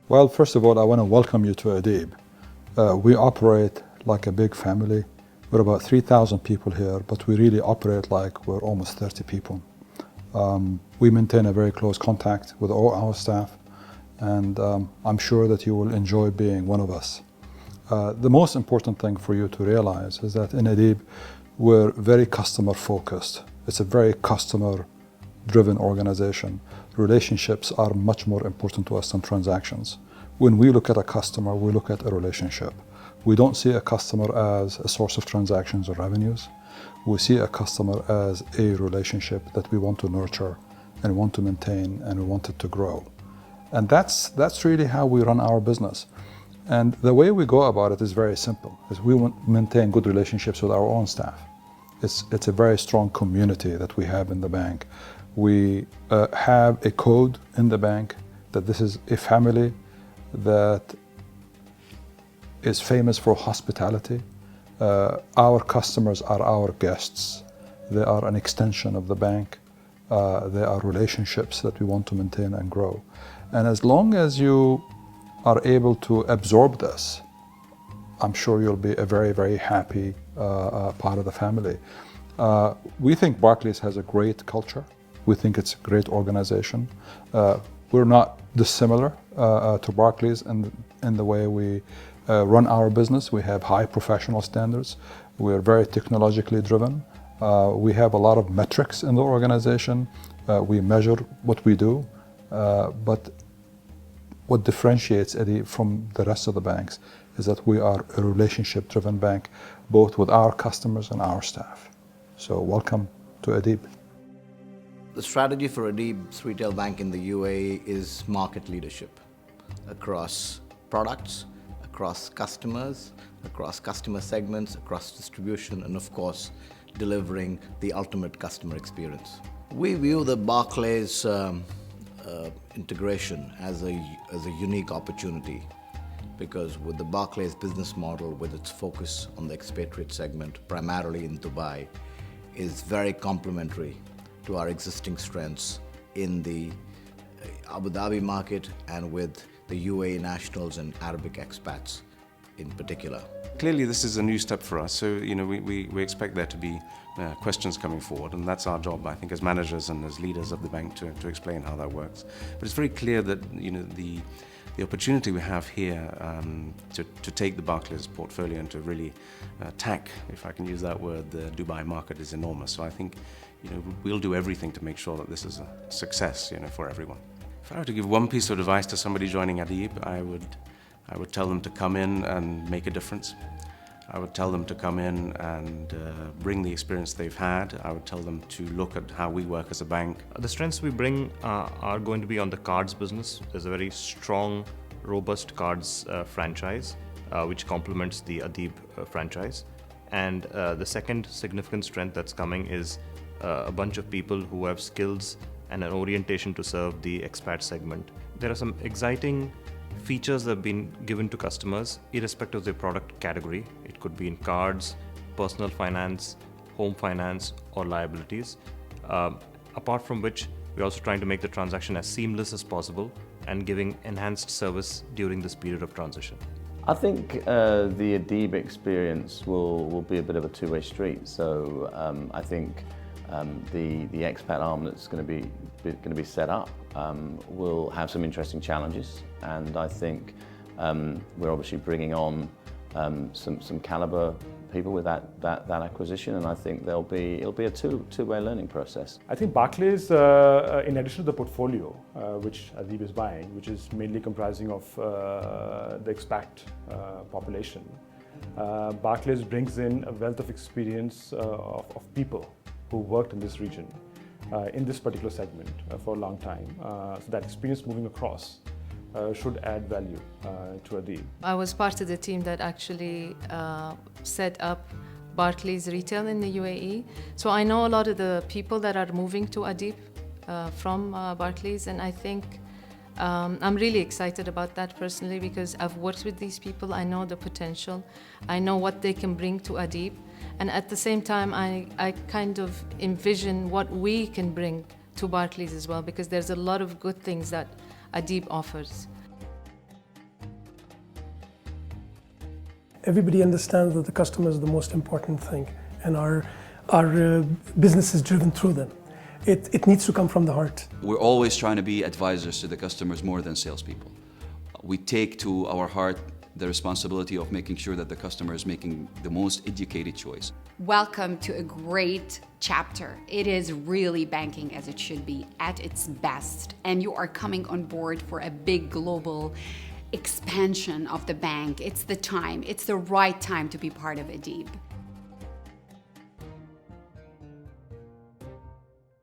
Well, first of all, I want to welcome you to ADIB. We operate like a big family. We're about 3,000 people here, but we really operate like we're almost 30 people. We maintain a very close contact with all our staff, and I'm sure that you will enjoy being one of us. The most important thing for you to realize is that in ADIB, we're very customer focused. It's a very customer-driven organization. Relationships are much more important to us than transactions. When we look at a customer, we look at a relationship. We don't see a customer as a source of transactions or revenues. We see a customer as a relationship that we want to nurture and want to maintain and we want it to grow. And that's really how we run our business. And the way we go about it is very simple, is we want to maintain good relationships with our own staff. It's a very strong community that we have in the bank. We have a code in the bank that this is a family that is famous for hospitality. Our customers are our guests. They are an extension of the bank. They are relationships that we want to maintain and grow. And as long as you are able to absorb this, I'm sure you'll be a very, very happy part of the family. We think Barclays has a great culture. We think it's a great organization. We're not dissimilar to Barclays in the way we run our business. We have high professional standards. We're very technologically driven. We have a lot of metrics in the organization. We measure what we do. But what differentiates ADIB from the rest of the banks is that we are a relationship-driven bank, both with our customers and our staff. So welcome to ADIB. The strategy for ADIB's retail bank in the UAE is market leadership across products, across customers, across customer segments, across distribution, and of course, delivering the ultimate customer experience. We view the Barclays integration as a unique opportunity because with the Barclays business model, with its focus on the expatriate segment, primarily in Dubai, is very complementary to our existing strengths in the Abu Dhabi market and with the UAE nationals and Arabic expats in particular. Clearly this is a new step for us, so we expect there to be questions coming forward, and that's our job, I think, as managers and as leaders of the bank to explain how that works. But it's very clear that the opportunity we have here to take the Barclays portfolio and to really attack, if I can use that word, the Dubai market is enormous. So I think we'll do everything to make sure that this is a success for everyone. If I were to give one piece of advice to somebody joining ADIB, I would tell them to come in and make a difference. I would tell them to come in and bring the experience they've had. I would tell them to look at how we work as a bank. The strengths we bring are going to be on the cards business. There's a very strong, robust cards franchise, which complements the ADIB franchise. And the second significant strength that's coming is a bunch of people who have skills and an orientation to serve the expat segment. There are some exciting features that have been given to customers, irrespective of their product category. It could be in cards, personal finance, home finance, or liabilities. Apart from which, we're also trying to make the transaction as seamless as possible and giving enhanced service during this period of transition. I think the ADIB experience will be a bit of a two-way street. So I think the expat arm that's going to be set up will have some interesting challenges, and I think we're obviously bringing on some caliber people with that acquisition, and I think it'll be a two-way learning process. I think Barclays, in addition to the portfolio which ADIB is buying, which is mainly comprising of the expat population, Barclays brings in a wealth of experience of people who worked in this region, in this particular segment for a long time. So that experience moving across should add value to ADIB. I was part of the team that actually set up Barclays Retail in the UAE. So I know a lot of the people that are moving to ADIB from Barclays, and I think I'm really excited about that personally because I've worked with these people. I know the potential. I know what they can bring to ADIB. And at the same time, I kind of envision what we can bring to Barclays as well, because there's a lot of good things that ADIB offers. everybody understands that the customer is the most important thing, and our business is driven through them. It needs to come from the heart. We're always trying to be advisors to the customers more than salespeople. We take to our heart the responsibility of making sure that the customer is making the most educated choice. Welcome to a great chapter. It is really banking as it should be, at its best. And you are coming on board for a big global expansion of the bank. It's the right time to be part of ADIB.